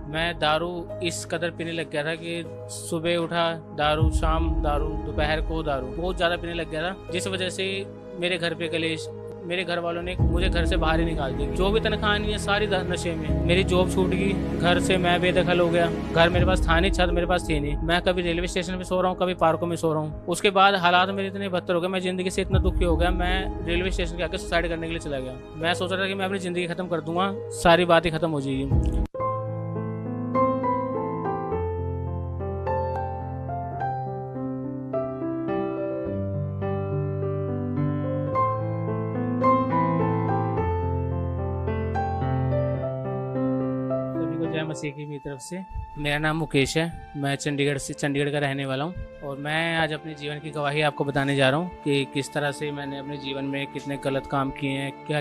मैं दारू इस कदर पीने लग गया था कि सुबह उठा दारू, शाम दारू, दोपहर को दारू, बहुत ज़्यादा पीने लग गया था, जिस वजह से मेरे घर पे कलेश, मेरे घर वालों ने मुझे घर से बाहर ही निकाल दिया। जो भी तनख्वाह नहीं है सारी नशे में, मेरी जॉब छूट गई, घर से मैं बेदखल हो गया। घर मेरे पास था नहीं, छत मेरे पास थी नहीं। मैं कभी रेलवे स्टेशन पे सो रहा हूँ, कभी पार्कों में सो रहा हूँ। उसके बाद हालात मेरे इतने बदतर हो गए, मैं जिंदगी से इतना दुखी हो गया, मैं रेलवे स्टेशन के आके सुसाइड करने के लिए चला गया। मैं सोच रहा था कि मैं अपनी जिंदगी खत्म कर दूंगा, सारी बात ही खत्म हो जाएगी। सभी को जय मसीह की मेरी तरफ से। मेरा नाम मुकेश है, मैं चंडीगढ़ का रहने वाला हूँ और मैं आज अपने जीवन की गवाही आपको बताने जा रहा हूँ कि किस तरह से मैंने अपने जीवन में कितने गलत काम किए हैं, क्या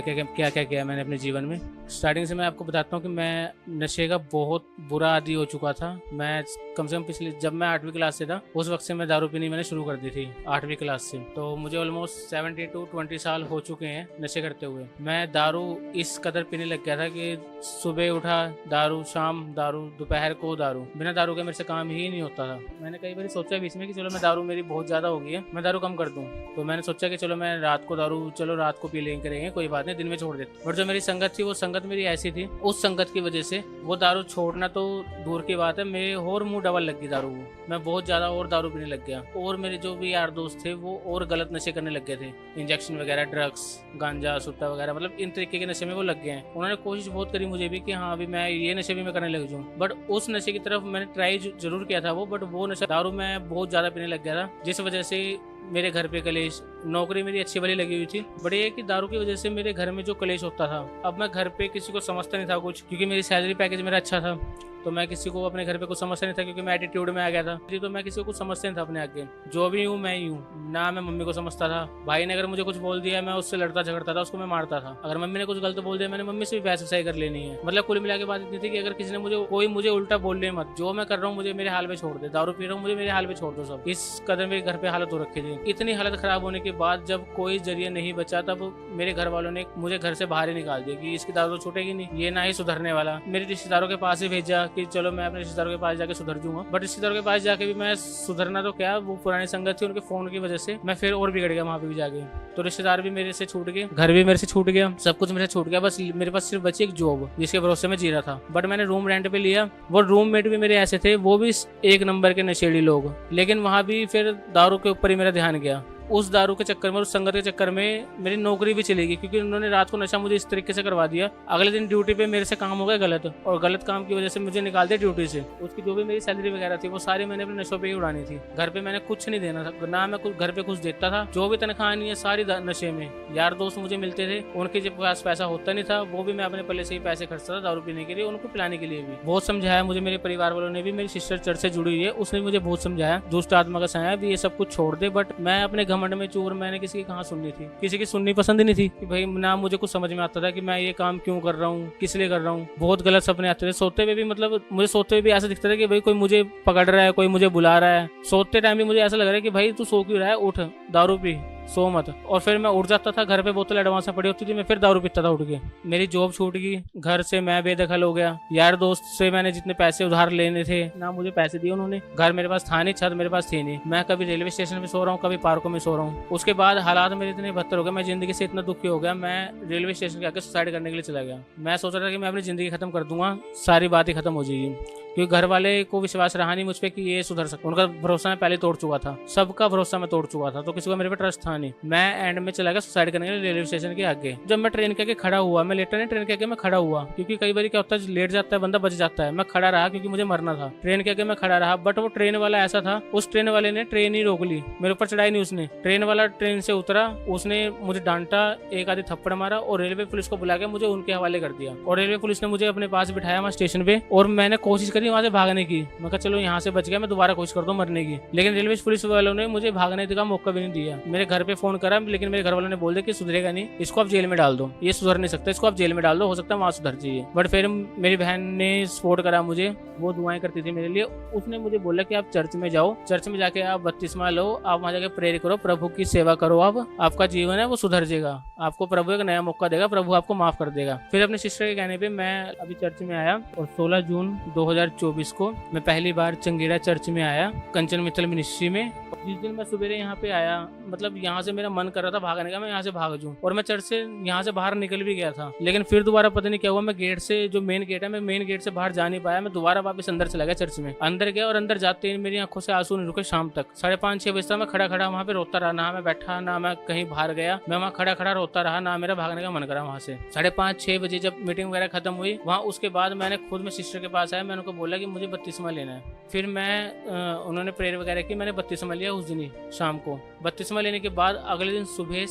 क्या किया मैंने अपने जीवन में। स्टार्टिंग से मैं आपको बताता हूँ कि मैं नशे का बहुत बुरा आदी हो चुका था। मैं कम से कम जब मैं 8वीं क्लास से था उस वक्त से मैं दारू पीनी मैंने शुरू कर दी थी, 8वीं क्लास से। तो मुझे ऑलमोस्ट 17 to 20 साल हो चुके हैं नशे करते हुए। मैं दारू इस कदर पीने लग गया था कि सुबह उठा दारू, शाम दारू, दोपहर को दारू, बिना दारू के मेरे से काम ही नहीं होता था। मैंने कई बार सोचा बीच में कि चलो मैं दारू मेरी बहुत ज्यादा हो गई है, मैं दारू कम कर दूं। तो मैंने सोचा कि चलो मैं रात को दारू, चलो रात को पी लेंगे, करेंगे, कोई बात नहीं, दिन में छोड़ देते। और जो मेरी संगत थी वो संगत मेरी ऐसी थी, उस संगत की वजह से वो दारू छोड़ना तो दूर की बात है, मेरे और मुंह डबल लग गई दारू को। मैं बहुत ज्यादा और दारू पीने लग गया और मेरे जो भी यार दोस्त थे वो और गलत नशे करने लग गए थे, इंजेक्शन वगैरह, ड्रग्स, गांजा, सुट्टा वगैरह, मतलब इन तरीके के नशे में वो लग गए हैं। उन्होंने कोशिश बहुत करी मुझे भी कि हाँ अभी मैं ये नशे भी मैं करने लग जाऊँ, बट उस नशे की तरफ मैंने ट्राई जरूर किया था बट वो नशा दारू मैं बहुत ज्यादा पीने लग गया था, जिस वजह से मेरे घर पे कलेश। नौकरी मेरी अच्छी वाली लगी हुई थी, बट ये कि दारू की वजह से मेरे घर में जो कलेश होता था, अब मैं घर पे किसी को समझता नहीं था कुछ, क्योंकि मेरी सैलरी पैकेज मेरा अच्छा था, तो मैं किसी को अपने घर पे कुछ समझता नहीं था, क्योंकि मैं एटीट्यूड में आ गया था। तो मैं किसी को कुछ समझता नहीं था अपने आगे, जो भी हूँ मैं ही हूँ ना। मैं मम्मी को समझता था, भाई ने अगर मुझे कुछ बोल दिया मैं उससे लड़ता झगड़ता था, उसको मैं मारता था। अगर मम्मी ने कुछ गलत बोल दिया मैंने मम्मी से भी बहस सही कर लेनी है। मतलब कुल मिला के बात इतनी थी कि अगर किसी ने मुझे उल्टा बोल ले मत, जो मैं कर रहा हूँ मुझे मेरे हाल में छोड़ दे, दारू पी रहा हूँ मुझे मेरे हाल में छोड़ दो। सब इस कदर मेरे घर पे हालत हो रखी थी। इतनी हालत खराब होने के बाद जब कोई जरिया नहीं बचा, तब मेरे घर वालों ने मुझे घर से बाहर ही निकाल दिया कि इसकी दारू छूटेगी नहीं, ये ना ही सुधरने वाला। मेरे रिश्तेदारों के पास ही भेजा कि चलो मैं अपने रिश्तेदारों के पास जाके सुधर जाऊंगा, बट रिश्तेदारों के पास जाके भी मैं सुधरना तो क्या, वो पुरानी संगत थी, उनके फोन की वजह से मैं फिर और बिगड़ गया वहां पे भी जाके। तो रिश्तेदार भी मेरे से छूट गए, घर भी मेरे से छूट गया, सब कुछ मेरे से छूट गया। बस मेरे पास सिर्फ बची एक जॉब जिसके भरोसे में जी रहा था। बट मैंने रूम रेंट पे लिया, वो रूममेट भी मेरे ऐसे थे, वो भी एक नंबर के नशेड़ी लोग, लेकिन वहां भी फिर दारू के ऊपर ही मेरा ध्यान गया। उस दारू के चक्कर में, उस संगत के चक्कर में मेरी नौकरी भी चली गई, क्योंकि उन्होंने रात को नशा मुझे इस तरीके से करवा दिया। अगले दिन ड्यूटी पे मेरे से काम हो गया गलत, और गलत काम की वजह से मुझे निकाल दिया ड्यूटी से। उसकी जो भी मेरी सैलरी वगैरह थी वो सारी मैंने अपने नशों पे ही उड़ानी थी। घर पे मैंने कुछ नहीं देना था, ना मैं कुछ घर पे कुछ देता था। जो भी तनख्वाह नहीं है सारी नशे में। यार दोस्त मुझे मिलते थे, उनके जब पास पैसा होता नहीं था वो भी मैं अपने पल्ले से ही पैसे खर्चता था दारू पीने के लिए, उनको पिलाने के लिए भी। बहुत समझाया मुझे मेरे परिवार वालों ने भी, मेरी सिस्टर चर्च से जुड़ी हुई है, उसने मुझे बहुत समझाया, दुष्ट आत्मा का साया भी, ये सब कुछ छोड़ दे। बट मैं अपने घमंड में चूर, मैंने किसी की कहाँ सुननी थी, किसी की सुननी पसंद ही नहीं थी कि भाई, ना मुझे कुछ समझ में आता था कि मैं ये काम क्यों कर रहा हूँ, किस लिए कर रहा हूँ। बहुत गलत सपने आते थे सोते हुए भी, मतलब मुझे सोते हुए भी ऐसा दिखता था कि भाई कोई मुझे पकड़ रहा है, कोई मुझे बुला रहा है। सोते टाइम भी मुझे ऐसा लग रहा है कि भाई तू सो क्यों रहा है, उठ, दारू पी, सो मत। और फिर मैं उठ जाता था, घर पे बोतल एडवांस में पड़ी होती थी, मैं फिर दारू पीता था उठ के। मेरी जॉब छूट गई, घर से मैं बेदखल हो गया। यार दोस्त से मैंने जितने पैसे उधार लेने थे ना मुझे पैसे दिए उन्होंने। घर मेरे पास था नहीं, छत मेरे पास थी नहीं। मैं कभी रेलवे स्टेशन पे सो रहा हूँ, कभी पार्कों में सो रहा हूँ। उसके बाद हालात मेरे इतने बदतर हो गए, मैं जिंदगी से इतना दुखी हो गया, मैं रेलवे स्टेशन के आके सुसाइड करने के लिए चला गया। मैं सोच रहा था कि मैं अपनी जिंदगी खत्म कर दूंगा, सारी बात ही खत्म हो जाएगी, क्योंकि घर वाले को विश्वास रहा नहीं मुझ पे कि ये सुधर सकता। उनका भरोसा मैं पहले तोड़ चुका था, सबका भरोसा मैं तोड़ चुका था, तो किसी को मेरे पे ट्रस्ट था नहीं। मैं एंड में चला गया सुसाइड करने के लिए रेलवे स्टेशन के आगे। जब मैं ट्रेन के आगे खड़ा हुआ, मैं लेटा नहीं, ट्रेन के आगे मैं खड़ा हुआ, क्योंकि कई बार क्या होता है लेट जाता है बंदा, बच जाता है। मैं खड़ा रहा क्योंकि मुझे मरना था। ट्रेन के आगे मैं खड़ा रहा, बट वो ट्रेन वाला ऐसा था, उस ट्रेन वाले ने ट्रेन ही रोक ली, मेरे ऊपर चढ़ाई नहीं उसने। ट्रेन वाला ट्रेन से उतरा, उसने मुझे डांटा, एक आधी थप्पड़ मारा और रेलवे पुलिस को बुला के मुझे उनके हवाले कर दिया। और रेलवे पुलिस ने मुझे अपने पास बिठाया वहाँ स्टेशन पे, और मैंने कोशिश करी वहां से भागने की। मैं कहा चलो यहाँ से बच गया, मैं दोबारा कोशिश करता हूँ मरने की, लेकिन रेलवे पुलिस वालों ने मुझे भागने का मौका भी नहीं दिया। मेरे घर पे फोन करा, लेकिन मेरे घर वालों ने बोल दिया कि सुधरेगा नहीं, इसको आप जेल में डाल दो, ये सुधर नहीं सकता, इसको आप जेल में डाल दो, हो सकता है वहां सुधर जाइए। बट फिर मेरी बहन ने सपोर्ट करा मुझे, वो दुआएं करती थी मेरे लिए। उसने मुझे बोला कि आप चर्च में जाओ, चर्च में जाके आप बपतिस्मा लो, आप वहाँ जाके प्रेयर करो, प्रभु की सेवा करो, आप आपका जीवन है वो सुधर जाएगा, आपको प्रभु एक नया मौका देगा, प्रभु आपको माफ कर देगा। फिर अपने सिस्टर के कहने पे मैं अभी चर्च में आया और 16 जून 2024 को मैं पहली बार चंगेड़ा चर्च में आया, कंचन मित्तल मिनिस्ट्री में। जिस दिन मैं सुबेरे यहाँ पे आया, मतलब यहाँ से मेरा मन कर रहा था भागने का, मैं यहाँ से भाग जाऊँ, और मैं चर्च से यहाँ से बाहर निकल भी गया था, लेकिन फिर दोबारा पता नहीं क्या हुआ, मैं गेट से, जो मेन गेट है, मैं मेन गेट से बाहर जा नहीं पाया, मैं दोबारा वापस अंदर चला गया चर्च में। अंदर गया और अंदर जाते ही मेरी आंखों से आंसू नहीं रुके शाम तक। 5:30-6 बजे तक मैं खड़ा खड़ा वहाँ पे रोता रहा, ना मैं बैठा ना मैं कहीं बाहर गया, मैं वहाँ खड़ा खड़ा रोता रहा, ना मेरा भागने का मन करा वहाँ से। 5:30-6 बजे जब मीटिंग वगैरह खत्म हुई वहाँ, उसके बाद मैंने खुद में सिस्टर के पास आया, मैंने उनको बोला कि मुझे बपतिस्मा लेना है। फिर उन्होंने प्रेयर वगैरह की, मैंने बपतिस्मा लिया उस दिन ही शाम को। बपतिस्मा लेने के बाद अगले दिन सुबह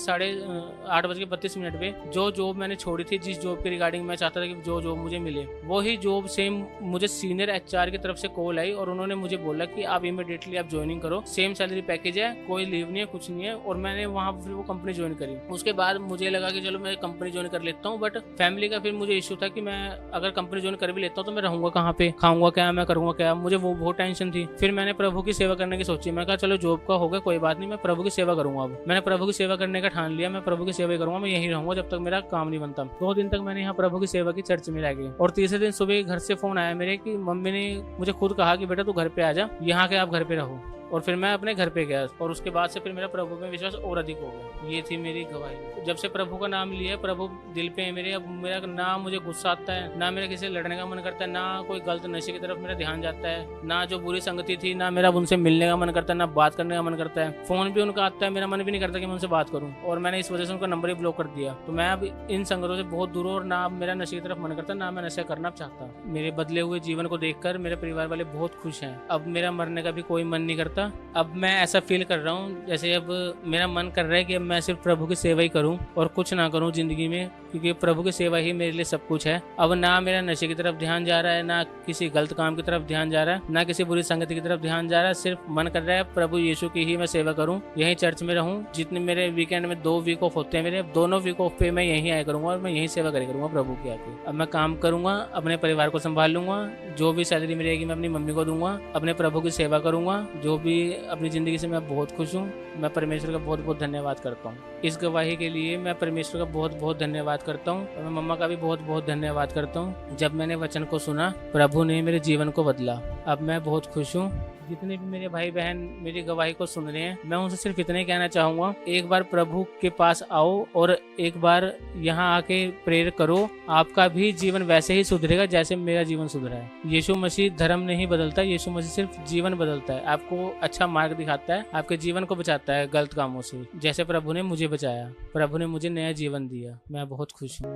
8:32 पे जो जॉब मैंने छोड़ी थी, जिस जॉब के रिगार्डिंग मैं चाहता था कि जो जॉब मुझे मिले, वही जॉब सेम मुझे सीनियर एचआर की तरफ से कॉल आई और उन्होंने मुझे बोला कि आप इमीडिएटली आप ज्वाइनिंग करो, सेम सैलरी पैकेज है, कोई लीव नहीं है, कुछ नहीं है। और मैंने वहाँ फिर वो कंपनी ज्वाइन करी। उसके बाद मुझे लगा कि चलो मैं कंपनी ज्वाइन कर लेता हूँ, बट फैमिली का फिर मुझे इशू था कि मैं अगर कंपनी ज्वाइन कर भी लेता हूँ तो मैं रहूंगा कहाँ पे, खाऊंगा क्या, मैं करूंगा क्या, मुझे वो बहुत टेंशन थी। फिर मैंने प्रभु की सेवा करने की सोची, मैं कहा चलो जॉब का हो गया कोई बात नहीं, मैं प्रभु की सेवा करूंगा। अब मैंने प्रभु की सेवा करने का ठान लिया, मैं प्रभु की सेवा ही करूंगा, मैं यहीं रहूंगा जब तक मेरा काम नहीं बनता। 2 दिन तक मैंने यहाँ प्रभु की सेवा की, चर्च में रह गई। और तीसरे दिन सुबह घर से फोन आया मेरे कि मम्मी ने मुझे खुद कहा कि बेटा तू घर पे आ जा, यहाँ के आप घर पे रहो। और फिर मैं अपने घर पे गया और उसके बाद से फिर मेरा प्रभु में विश्वास और अधिक हो गया। ये थी मेरी गवाही। जब से प्रभु का नाम लिया, प्रभु दिल पे है मेरे। अब मेरा ना मुझे गुस्सा आता है, ना मेरा किसी से लड़ने का मन करता है, ना कोई गलत नशे की तरफ मेरा ध्यान जाता है, ना जो बुरी संगति थी, ना मेरा उनसे मिलने का मन करता है, ना बात करने का मन करता है। फोन भी उनका आता है, मेरा मन भी नहीं करता कि मैं उनसे बात करूं, और मैंने इस वजह से उनका नंबर ही ब्लॉक कर दिया। तो मैं अब इन संगतों से बहुत दूर हूं और ना मेरा नशे की तरफ मन करता, ना मैं नशा करना चाहता। मेरे बदले हुए जीवन को देखकर मेरे परिवार वाले बहुत खुश हैं। अब मेरा मरने का भी कोई मन नहीं करता। अब मैं ऐसा फील कर रहा हूँ जैसे अब मेरा मन कर रहा है कि अब मैं सिर्फ प्रभु की सेवा ही करूँ और कुछ ना करूँ जिंदगी में, क्योंकि प्रभु की सेवा ही मेरे लिए सब कुछ है। अब ना मेरा नशे की तरफ ध्यान जा रहा है, ना किसी गलत काम की तरफ ध्यान जा रहा है, ना किसी बुरी संगति की तरफ ध्यान जा रहा है। सिर्फ मन कर रहा है प्रभु यीशु की ही मैं सेवा करूँ, यहीं चर्च में रहूँ। जितने मेरे वीकेंड में 2 वीक ऑफ होते हैं मेरे, दोनों वीक ऑफ पे मैं यहीं आया करूँगा और मैं यहीं सेवा करे करूँगा प्रभु की आके। अब मैं काम करूँगा, अपने परिवार को संभाल लूंगा, जो भी सैलरी मिलेगी मैं अपनी मम्मी को दूंगा, अपने प्रभु की सेवा करूँगा। जो भी अपनी जिंदगी से मैं बहुत खुश हूँ। मैं परमेश्वर का बहुत बहुत धन्यवाद करता हूँ। इस गवाही के लिए मैं परमेश्वर का बहुत बहुत धन्यवाद करता हूँ और मैं मम्मा का भी बहुत बहुत धन्यवाद करता हूँ। जब मैंने वचन को सुना, प्रभु ने मेरे जीवन को बदला। अब मैं बहुत खुश हूँ। जितने भी मेरे भाई बहन मेरी गवाही को सुन रहे हैं, मैं उनसे सिर्फ इतना ही कहना चाहूँगा, एक बार प्रभु के पास आओ और एक बार यहाँ आके प्रेयर करो। आपका भी जीवन वैसे ही सुधरेगा जैसे मेरा जीवन सुधरा है। यीशु मसीह धर्म नहीं बदलता, यीशु मसीह सिर्फ जीवन बदलता है, आपको अच्छा मार्ग दिखाता है, आपके जीवन को बचाता है गलत कामों से, जैसे प्रभु ने मुझे बचाया। प्रभु ने मुझे नया जीवन दिया। मैं बहुत खुश हूँ।